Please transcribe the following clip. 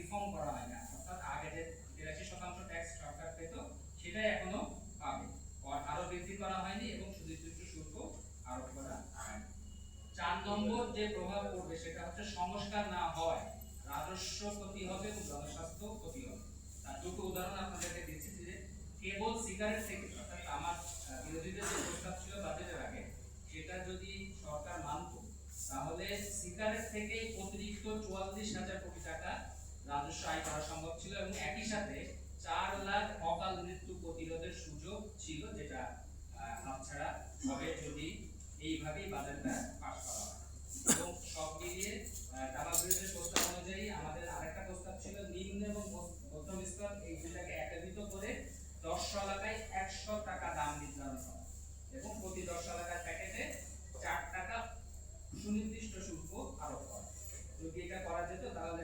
Reform করা হয় না, অর্থাৎ আগে যে 83% ট্যাক্স সরকার পেত সেটাই এখনো পাবে, আরো বৃদ্ধি করা হয়নি এবং সুনির্দিষ্ট শুল্ক আরোপ করা হয়নি। 4 নম্বর যে প্রভাব পড়বে সেটা হচ্ছে সংস্কার না হয় রাজস্ব ক্ষতি হবে এবং জনস্বাস্থ্য ক্ষতি হবে। তার দুটো উদাহরণ আপনাদেরকে দিচ্ছি যে কেবল সিগারেট থেকে, অর্থাৎ আমার বিরোধীদের যে প্রস্তাব ছিল বাজেটের আগে, সেটা যদি সরকার মানত তাহলে সিগারেট থেকে অতিরিক্ত 44,000 কোটি টাকা রাজস্ব আয় করা সম্ভব ছিল এবং একই সাথে 4 লাখ অকাল মৃত্যু প্রতিরোধের সুযোগ ছিল, যেটা হাতছাড়া হবে যদি এইভাবেই বাজেটটা পাস করা হয়। এবং সব মিলিয়ে তামাক বিরোধী প্রস্তাব অনুযায়ী আমাদের আরেকটা প্রস্তাব ছিল নিম্ন এবং মধ্যম স্তর এই দুটাকে একত্রিত করে 10 এলাকায় 100 টাকা দাম নির্ধারণ করা এবং প্রতি 10 এলাকার প্যাকেটে 4 টাকা সুনির্দিষ্ট শুল্ক আরোপ করা। যদি এটা করা যেত তাহলে